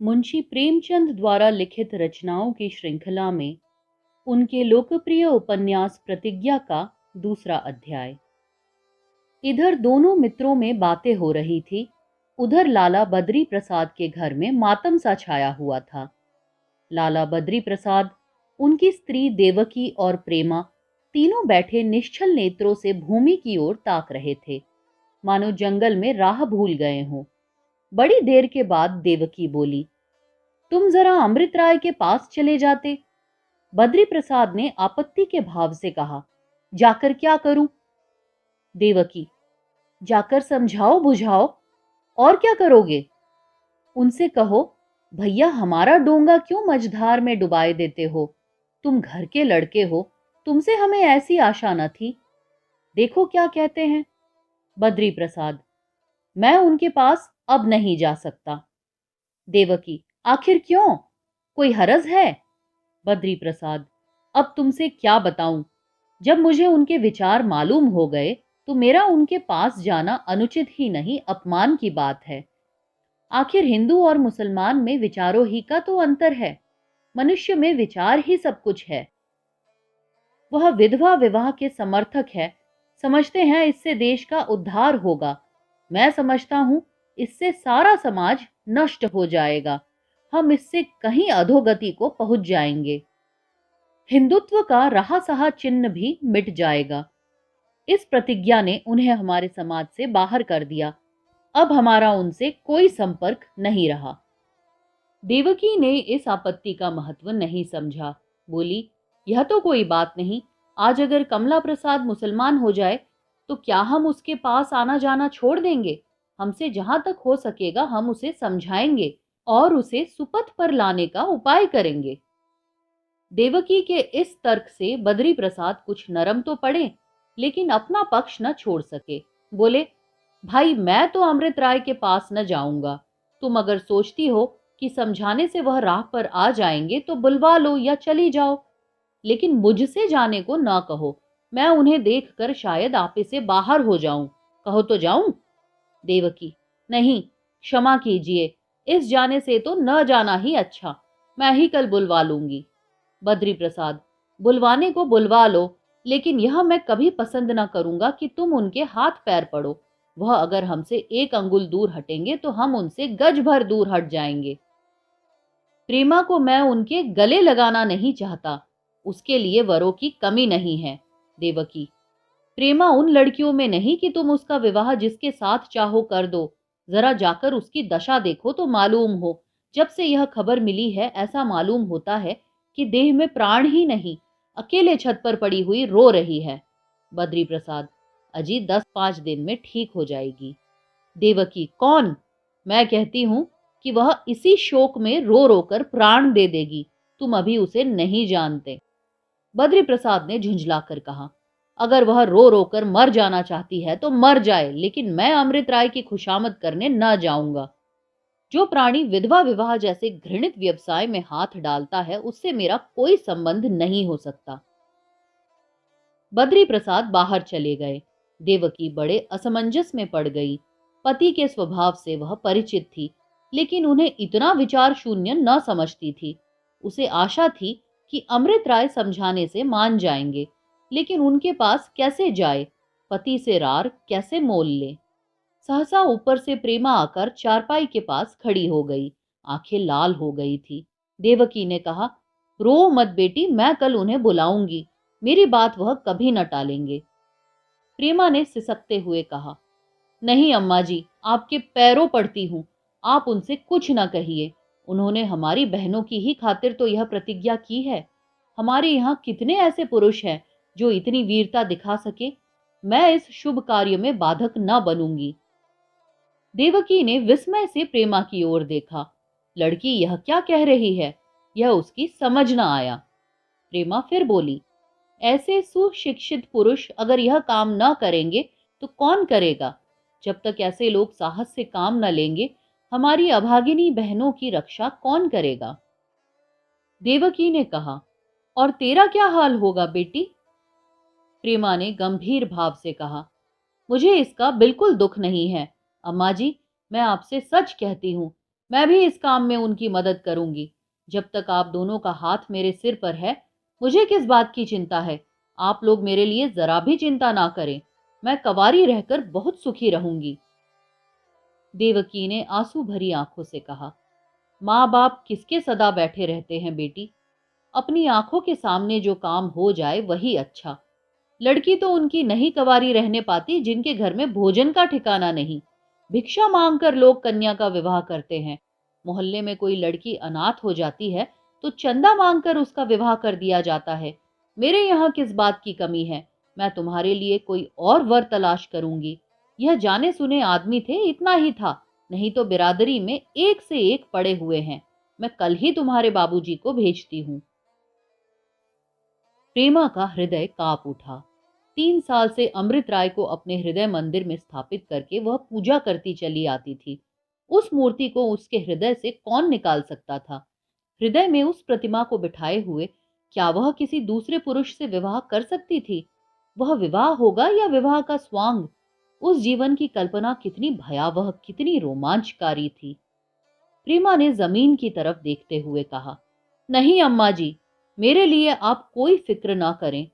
मुंशी प्रेमचंद द्वारा लिखित रचनाओं की श्रृंखला में उनके लोकप्रिय उपन्यास प्रतिज्ञा का दूसरा अध्याय। इधर दोनों मित्रों में बातें हो रही थी, उधर लाला बद्री प्रसाद के घर में मातम सा छाया हुआ था। लाला बद्री प्रसाद, उनकी स्त्री देवकी और प्रेमा तीनों बैठे निश्चल नेत्रों से भूमि की ओर ताक रहे थे, मानो जंगल में राह भूल गए हों। बड़ी देर के बाद देवकी बोली, तुम जरा अमृत राय के पास चले जाते। बद्री प्रसाद ने आपत्ति के भाव से कहा, जाकर क्या करूं? देवकी, जाकर समझाओ बुझाओ। और क्या करोगे? उनसे कहो, भैया हमारा डोंगा क्यों मझधार में डुबाए देते हो? तुम घर के लड़के हो, तुमसे हमें ऐसी आशा न थी। देखो क्या कहते हैं। बद्री प्रसाद, मैं उनके पास अब नहीं जा सकता। देवकी, आखिर क्यों? कोई हरज है? बद्री प्रसाद, अब तुमसे क्या बताऊं। जब मुझे उनके विचार मालूम हो गए तो मेरा उनके पास जाना अनुचित ही नहीं, अपमान की बात है। आखिर हिंदू और मुसलमान में विचारों ही का तो अंतर है। मनुष्य में विचार ही सब कुछ है। वह विधवा विवाह के समर्थक है, समझते हैं इससे देश का उद्धार होगा। मैं समझता हूं इससे सारा समाज नष्ट हो जाएगा, हम इससे कहीं अधोगति को पहुंच जाएंगे। हिंदुत्व का रहा सहा चिन्ह भी मिट जाएगा। इस प्रतिज्ञा ने उन्हें हमारे समाज से बाहर कर दिया। अब हमारा उनसे कोई संपर्क नहीं रहा। देवकी ने इस आपत्ति का महत्व नहीं समझा। बोली, यह तो कोई बात नहीं। आज अगर कमला प्रसाद मुसलमान हो जाए तो क्या हम उसके पास आना जाना छोड़ देंगे? हमसे जहां तक हो सकेगा हम उसे समझाएंगे और उसे सुपथ पर लाने का उपाय करेंगे। देवकी के इस तर्क से बद्री प्रसाद कुछ नरम तो पड़े, लेकिन अपना पक्ष न छोड़ सके। बोले, भाई मैं तो अमृत राय के पास न जाऊंगा। तुम अगर सोचती हो कि समझाने से वह राह पर आ जाएंगे तो बुलवा लो या चली जाओ, लेकिन मुझसे जाने को न कहो। मैं उन्हें देखकर शायद आपे से बाहर हो जाऊं। कहो तो जाऊं? देवकी, नहीं, क्षमा कीजिए, इस जाने से तो न जाना ही अच्छा। मैं ही कल बुलवा लूंगी। बद्री प्रसाद, बुलवाने को बुलवा लो, लेकिन यह मैं कभी पसंद न करूंगा कि तुम उनके हाथ पैर पड़ो। वह अगर हमसे एक अंगुल दूर हटेंगे तो हम उनसे गज भर दूर हट जाएंगे। प्रेमा को मैं उनके गले लगाना नहीं चाहता, उसके लिए वरों की कमी नहीं है। देवकी, प्रेमा उन लड़कियों में नहीं कि तुम उसका विवाह जिसके साथ चाहो कर दो। जरा जाकर उसकी दशा देखो तो मालूम हो। जब से यह खबर मिली है ऐसा मालूम होता है कि देह में प्राण ही नहीं, अकेले छत पर पड़ी हुई रो रही है। बद्री प्रसाद, अजी 10-5 दिन में ठीक हो जाएगी। देवकी, कौन? मैं कहती हूं कि वह इसी शोक में रो रो कर प्राण दे देगी। तुम अभी उसे नहीं जानते। बद्री प्रसाद ने झुंझलाकर कहा, अगर वह रो रो कर मर जाना चाहती है तो मर जाए, लेकिन मैं अमृत राय की खुशामद करने न जाऊंगा। जो प्राणी विधवा विवाह जैसे घृणित व्यवसाय में हाथ डालता है उससे मेरा कोई संबंध नहीं हो सकता। बद्री प्रसाद बाहर चले गए। देवकी बड़े असमंजस में पड़ गई। पति के स्वभाव से वह परिचित थी, लेकिन उन्हें इतना विचार शून्य न समझती थी। उसे आशा थी कि अमृत राय समझाने से मान जाएंगे, लेकिन उनके पास कैसे जाए, पति से रार कैसे मोल ले। सहसा ऊपर से प्रेमा आकर चारपाई के पास खड़ी हो गई, आंखें लाल हो गई थी। देवकी ने कहा, रो मत बेटी, मैं कल उन्हें बुलाऊंगी। मेरी बात वह कभी न टालेंगे। प्रेमा ने सिसकते हुए कहा, नहीं अम्मा जी, आपके पैरों पड़ती हूं, आप उनसे कुछ न कहिए। उन्होंने हमारी बहनों की ही खातिर तो यह प्रतिज्ञा की है। हमारे यहाँ कितने ऐसे पुरुष हैं जो इतनी वीरता दिखा सके। मैं इस शुभ कार्य में बाधक न बनूंगी। देवकी ने विस्मय से प्रेमा की ओर देखा। लड़की यह क्या कह रही है, यह उसकी समझ न आया। प्रेमा फिर बोली, ऐसे सुशिक्षित पुरुष अगर यह काम न करेंगे तो कौन करेगा? जब तक ऐसे लोग साहस से काम न लेंगे, हमारी अभागिनी बहनों की रक्षा कौन करेगा? देवकी ने कहा, और तेरा क्या हाल होगा बेटी? प्रेमा ने गंभीर भाव से कहा, मुझे इसका बिल्कुल दुख नहीं है। अम्मा जी, मैं आपसे सच कहती हूँ, मैं भी इस काम में उनकी मदद करूंगी। जब तक आप दोनों का हाथ मेरे सिर पर है, मुझे किस बात की चिंता है। आप लोग मेरे लिए जरा भी चिंता ना करें, मैं कंवारी रहकर बहुत सुखी रहूंगी। देवकी ने आंसू भरी आंखों से कहा, माँ बाप किसके सदा बैठे रहते हैं बेटी, अपनी आंखों के सामने जो काम हो जाए वही अच्छा। लड़की तो उनकी नहीं कंवारी रहने पाती जिनके घर में भोजन का ठिकाना नहीं। भिक्षा मांगकर लोग कन्या का विवाह करते हैं। मोहल्ले में कोई लड़की अनाथ हो जाती है तो चंदा मांगकर उसका विवाह कर दिया जाता है। मेरे यहाँ किस बात की कमी है। मैं तुम्हारे लिए कोई और वर तलाश करूंगी। यह जाने सुने आदमी थे, इतना ही था, नहीं तो बिरादरी में एक से एक पड़े हुए हैं। मैं कल ही तुम्हारे बाबूजी को भेजती हूँ। प्रेमा का हृदय कांप उठा। 3 साल से अमृत राय को अपने हृदय मंदिर में स्थापित करके वह पूजा करती चली आती थी। उस मूर्ति को उसके हृदय से कौन निकाल सकता था। हृदय में उस प्रतिमा को बिठाए हुए क्या वह किसी दूसरे पुरुष से विवाह कर सकती थी। वह विवाह होगा या विवाह का स्वांग, उस जीवन की कल्पना कितनी भयावह, कितनी रोमांचकारी थी। प्रेमा ने जमीन की तरफ देखते हुए कहा, नहीं अम्मा जी, मेरे लिए आप कोई फिक्र ना करें।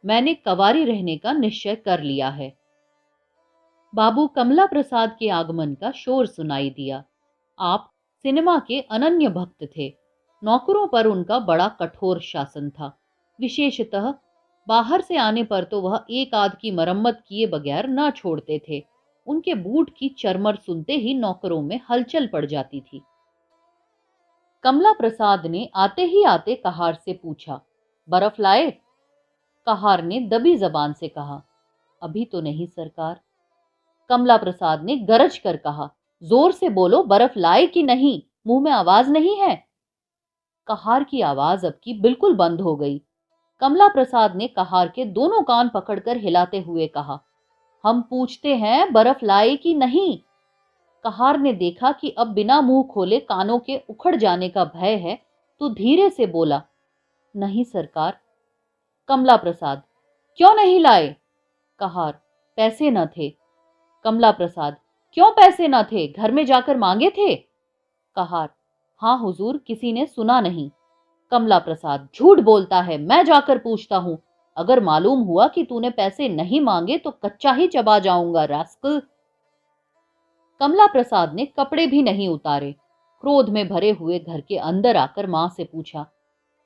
मैंने कंवारी रहने का निश्चय कर लिया है। बाबू कमला प्रसाद के आगमन का शोर सुनाई दिया। आप सिनेमा के अनन्य भक्त थे। नौकरों पर उनका बड़ा कठोर शासन था। विशेषतः बाहर से आने पर तो वह एक आध की मरम्मत किए बगैर न छोड़ते थे। उनके बूट की चरमर सुनते ही नौकरों में हलचल पड़ जाती थी। कमला प्रसाद ने आते ही आते कहार से पूछा, बर्फ लाए? कहार ने दबी जबान से कहा, अभी तो नहीं सरकार। कमला प्रसाद ने गरज कर कहा, जोर से बोलो, बर्फ लाए कि नहीं? मुंह में आवाज नहीं है। कहार की आवाज अब की बिल्कुल बंद हो गई। कमला प्रसाद ने कहार के दोनों कान पकड़कर हिलाते हुए कहा, हम पूछते हैं बर्फ लाए कि नहीं। कहार ने देखा कि अब बिना मुंह खोले कानों के उखड़ जाने का भय है, तो धीरे से बोला, नहीं सरकार। कमला प्रसाद, क्यों नहीं लाए? कहार, पैसे न थे। कमला प्रसाद, क्यों पैसे न थे? घर में जाकर मांगे थे? कहार, हाँ हुजूर, किसी ने सुना नहीं। कमला प्रसाद, झूठ बोलता है, मैं जाकर पूछता हूं। अगर मालूम हुआ कि तूने पैसे नहीं मांगे तो कच्चा ही चबा जाऊंगा रास्कल। कमला प्रसाद ने कपड़े भी नहीं उतारे, क्रोध में भरे हुए घर के अंदर आकर मां से पूछा,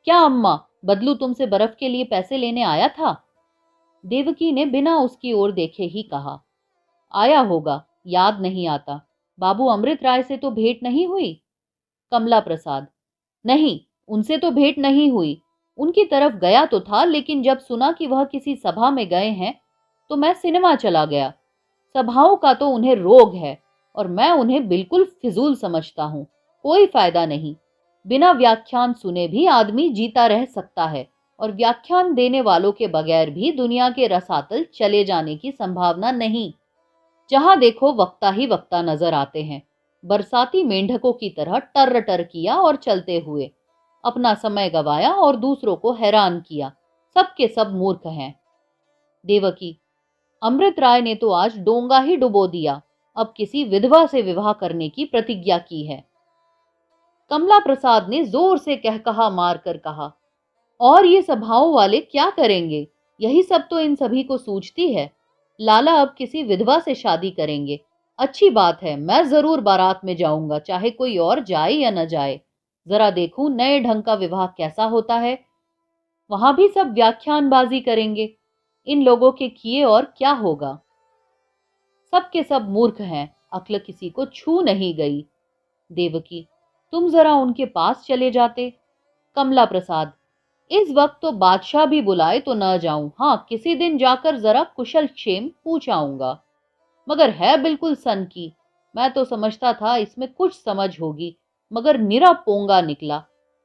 क्या अम्मा, बदलू तुमसे बर्फ के लिए पैसे लेने आया था? देवकी ने बिना उसकी ओर देखे ही कहा, आया होगा, याद नहीं आता। बाबू अमृत राय से तो भेंट नहीं हुई? कमला प्रसाद, नहीं, उनसे तो भेंट नहीं हुई। उनकी तरफ गया तो था, लेकिन जब सुना कि वह किसी सभा में गए हैं तो मैं सिनेमा चला गया। सभाओं का तो उन्हें रोग है और मैं उन्हें बिल्कुल फिजूल समझता हूं। कोई फायदा नहीं। बिना व्याख्यान सुने भी आदमी जीता रह सकता है, और व्याख्यान देने वालों के बगैर भी दुनिया के रसातल चले जाने की संभावना नहीं। जहां देखो वक्ता ही वक्ता नजर आते हैं। बरसाती मेंढकों की तरह टर टर किया और चलते हुए अपना समय गवाया और दूसरों को हैरान किया। सबके सब मूर्ख हैं। देवकी, अमृत राय ने तो आज डोंगा ही डुबो दिया। अब किसी विधवा से विवाह करने की प्रतिज्ञा की है। कमला प्रसाद ने जोर से कहकहा मारकर कहा, और ये सभाओं वाले क्या करेंगे? यही सब तो इन सभी को सूझती है। लाला अब किसी विधवा से शादी करेंगे। अच्छी बात है, मैं जरूर बारात में जाऊंगा, चाहे कोई और जाए या न जाए। जरा देखूं नए ढंग का विवाह कैसा होता है। वहां भी सब व्याख्यानबाजी करेंगे। इन लोगों के किए और क्या होगा। सबके सब मूर्ख हैं, अक्ल किसी को छू नहीं गई। देवकी, तुम जरा उनके पास चले जाते। कमला प्रसाद, इस वक्त तो बादशाह भी बुलाए तो न जाऊं। हाँ, किसी दिन जाकर जरा कुशल क्षेम पूछ आऊंगा। मगर है बिल्कुल सन की। मैं तो समझता था इसमें कुछ समझ होगी, मगर निरा पोंगा निकला।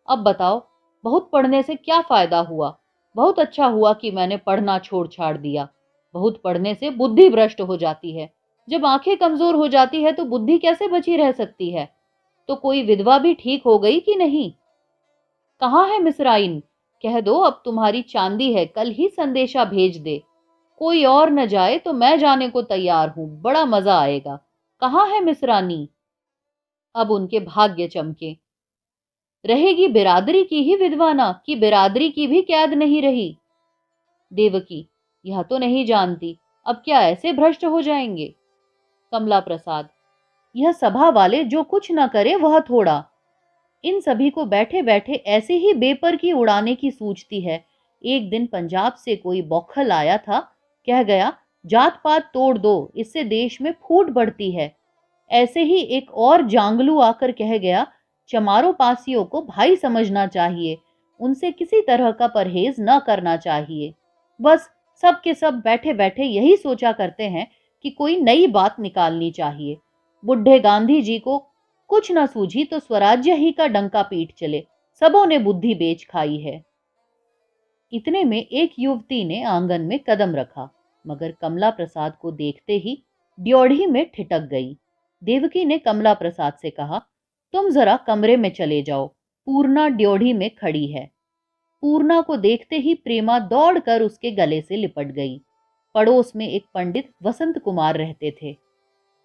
अब बताओ, बहुत पढ़ने से क्या फायदा हुआ? बहुत अच्छा हुआ कि मैंने पढ़ना छोड़ छाड़ दिया। बहुत पढ़ने से बुद्धि भ्रष्ट हो जाती है। जब आंखें कमजोर हो जाती है तो बुद्धि कैसे बची रह सकती है? तो कोई विधवा भी ठीक हो गई कि नहीं? कहाँ है मिसराइन? कह दो अब तुम्हारी चांदी है, कल ही संदेशा भेज दे। कोई और न जाए तो मैं जाने को तैयार हूं, बड़ा मजा आएगा। कहाँ है मिसरानी? अब उनके भाग्य चमके। रहेगी बिरादरी की ही विधवा ना, कि बिरादरी की भी कैद नहीं रही। देवकी, यह तो नहीं जानती, अब क्या ऐसे भ्रष्ट हो जाएंगे? कमला प्रसाद, यह सभा वाले जो कुछ न करे वह थोड़ा, इन सभी को बैठे बैठे ऐसे ही बेपर की उड़ाने की सूझती है। एक दिन पंजाब से कोई बौखल आया था, कह गया जात पात तोड़ दो, इससे देश में फूट बढ़ती है। ऐसे ही एक और जांगलू आकर कह गया चमारों पासियों को भाई समझना चाहिए, उनसे किसी तरह का परहेज न करना चाहिए। बस सब के सब बैठे बैठे यही सोचा करते हैं कि कोई नई बात निकालनी चाहिए। बुढ़े गांधी जी को कुछ न सूझी तो स्वराज्य ही का डंका पीट चले, सबों ने बुद्धि बेच खाई है। इतने में एक युवती ने आंगन में कदम रखा, मगर कमला प्रसाद को देखते ही ड्योढ़ी में ठिठक गई। देवकी ने कमला प्रसाद से कहा, तुम जरा कमरे में चले जाओ, पूर्णा ड्योढ़ी में खड़ी है। पूर्णा को देखते ही प्रेमा दौड़कर उसके गले से लिपट गई। पड़ोस में एक पंडित वसंत कुमार रहते थे,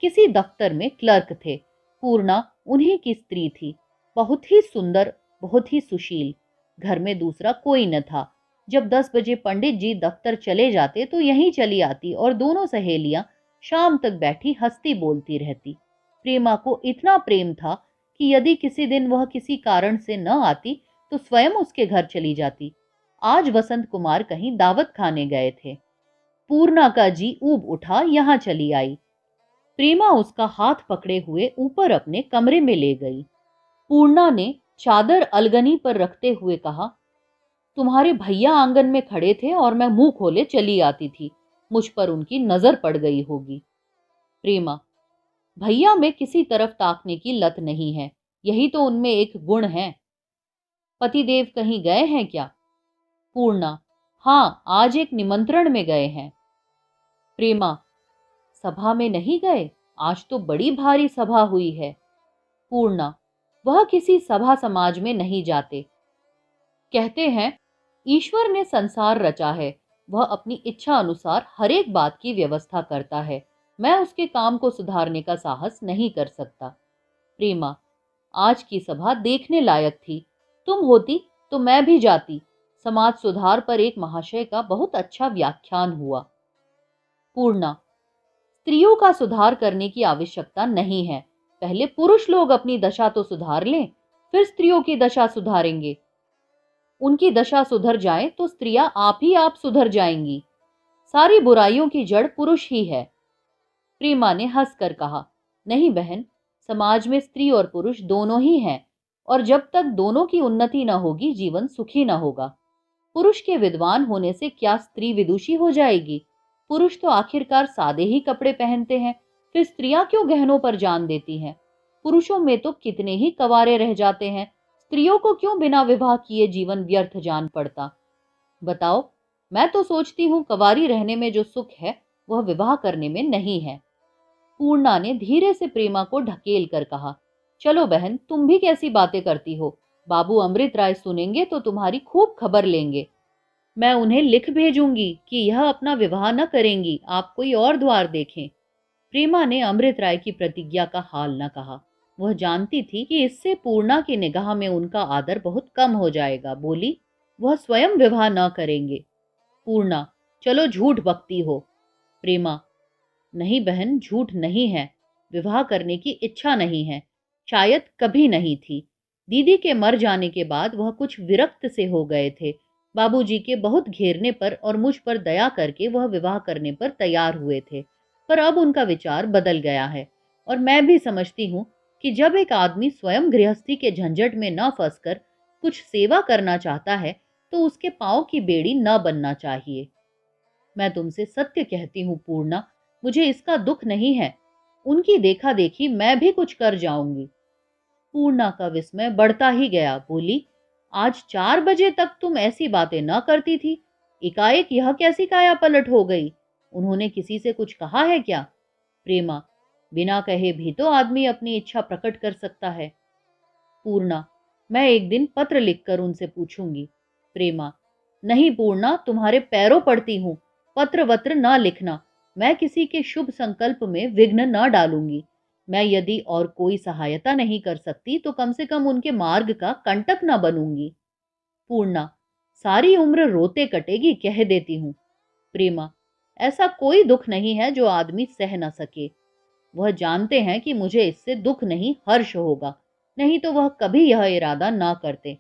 किसी दफ्तर में क्लर्क थे। पूर्णा उन्हीं की स्त्री थी, बहुत ही सुंदर, बहुत ही सुशील। घर में दूसरा कोई न था। जब 10 बजे पंडित जी दफ्तर चले जाते तो यहीं चली आती और दोनों सहेलियां शाम तक बैठी हंसती बोलती रहती। प्रेमा को इतना प्रेम था कि यदि किसी दिन वह किसी कारण से न आती तो स्वयं उसके घर चली जाती। आज वसंत कुमार कहीं दावत खाने गए थे। पूर्णा का जी ऊब उठा, यहां चली आई। प्रेमा उसका हाथ पकड़े हुए ऊपर अपने कमरे में ले गई। पूर्णा ने चादर अलगनी पर रखते हुए कहा, तुम्हारे भैया आंगन में खड़े थे और मैं मुंह खोले चली आती थी, मुझ पर उनकी नजर पड़ गई होगी। प्रेमा, भैया में किसी तरफ ताकने की लत नहीं है, यही तो उनमें एक गुण है। पतिदेव कहीं गए हैं क्या? पूर्णा, हाँ, आज एक निमंत्रण में गए हैं। प्रेमा, सभा में नहीं गए? आज तो बड़ी भारी सभा हुई है। पूर्णा, वह किसी सभा समाज में नहीं जाते। कहते हैं ईश्वर ने संसार रचा है, वह अपनी इच्छा अनुसार हर एक बात की व्यवस्था करता है, मैं उसके काम को सुधारने का साहस नहीं कर सकता। प्रेमा, आज की सभा देखने लायक थी, तुम होती तो मैं भी जाती। समाज सुधार पर एक महाशय का बहुत अच्छा व्याख्यान हुआ। पूर्णा, स्त्रियों का सुधार करने की आवश्यकता नहीं है, पहले पुरुष लोग अपनी दशा तो सुधार लें, फिर स्त्रियों की दशा सुधारेंगे। उनकी दशा सुधर जाए तो स्त्रियां आप ही आप सुधर जाएंगी। सारी बुराइयों की जड़ पुरुष ही है। प्रेमा ने हंसकर कहा, नहीं बहन, समाज में स्त्री और पुरुष दोनों ही हैं, और जब तक दोनों की उन्नति न होगी जीवन सुखी न होगा। पुरुष के विद्वान होने से क्या स्त्री विदुषी हो जाएगी? पुरुष तो आखिरकार सादे ही कपड़े पहनते हैं, फिर स्त्रियां क्यों गहनों पर जान देती हैं? पुरुषों में तो कितने ही कवारे रह जाते हैं, स्त्रियों को क्यों बिना विवाह किए जीवन व्यर्थ जान पड़ता? बताओ, मैं तो सोचती हूँ कवारी रहने में जो सुख है वह विवाह करने में नहीं है। पूर्णा ने धीरे से प्रेमा को ढकेल कर कहा, चलो बहन, तुम भी कैसी बातें करती हो, बाबू अमृत राय सुनेंगे तो तुम्हारी खूब खबर लेंगे। मैं उन्हें लिख भेजूंगी कि यह अपना विवाह न करेंगी, आप कोई और द्वार देखें। प्रेमा ने अमृत राय की प्रतिज्ञा का हाल न कहा। वह जानती थी कि इससे पूर्णा की निगाह में उनका आदर बहुत कम हो जाएगा। बोली, वह स्वयं विवाह न करेंगे। पूर्णा, चलो झूठ बकती हो। प्रेमा, नहीं बहन, झूठ नहीं है, विवाह करने की इच्छा नहीं है, शायद कभी नहीं थी। दीदी के मर जाने के बाद वह कुछ विरक्त से हो गए थे। बाबूजी के बहुत घेरने पर और मुझ पर दया करके वह विवाह करने पर तैयार हुए थे, पर अब उनका विचार बदल गया है। और मैं भी समझती हूँ कि जब एक आदमी स्वयं गृहस्थी के झंझट में न फंसकर कुछ सेवा करना चाहता है तो उसके पांव की बेड़ी न बनना चाहिए। मैं तुमसे सत्य कहती हूँ पूर्णा, मुझे इसका दुख नहीं है। उनकी देखा देखी मैं भी कुछ कर जाऊंगी। पूर्णा का विस्मय बढ़ता ही गया। बोली, आज 4 बजे तक तुम ऐसी बातें न करती थी, एकाएक यह कैसी काया पलट हो गई? उन्होंने किसी से कुछ कहा है क्या? प्रेमा, बिना कहे भी तो आदमी अपनी इच्छा प्रकट कर सकता है। पूर्णा, मैं एक दिन पत्र लिखकर उनसे पूछूंगी। प्रेमा, नहीं पूर्णा, तुम्हारे पैरों पड़ती हूँ, पत्र वत्र न लिखना, मैं किसी के शुभ संकल्प में विघ्न न डालूंगी। मैं यदि और कोई सहायता नहीं कर सकती तो कम से कम उनके मार्ग का कंटक न बनूंगी। पूर्णा, सारी उम्र रोते कटेगी, कह देती हूँ। प्रेमा, ऐसा कोई दुख नहीं है जो आदमी सह न सके। वह जानते हैं कि मुझे इससे दुख नहीं हर्ष होगा, नहीं तो वह कभी यह इरादा ना करते।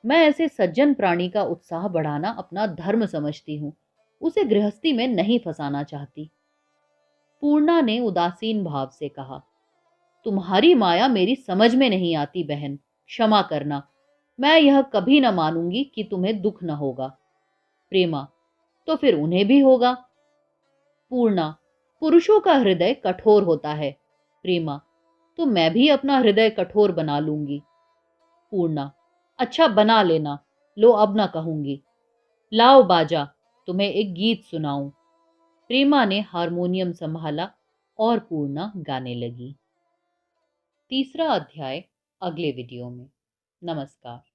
मैं ऐसे सज्जन प्राणी का उत्साह बढ़ाना अपना धर्म समझती हूँ, उसे गृहस्थी में नहीं फंसाना चाहती। पूर्णा ने उदासीन भाव से कहा, तुम्हारी माया मेरी समझ में नहीं आती बहन, क्षमा करना। मैं यह कभी न मानूंगी कि तुम्हें दुख न होगा। प्रेमा, तो फिर उन्हें भी होगा। पूर्णा, पुरुषों का हृदय कठोर होता है। प्रेमा, तो मैं भी अपना हृदय कठोर बना लूंगी। पूर्णा, अच्छा बना लेना। लो अब ना कहूंगी। लाओ बाजा, तुम्हें एक गीत सुनाऊं। प्रेमा ने हारमोनियम संभाला और पूर्णा गाने लगी। तीसरा अध्याय अगले वीडियो में। नमस्कार।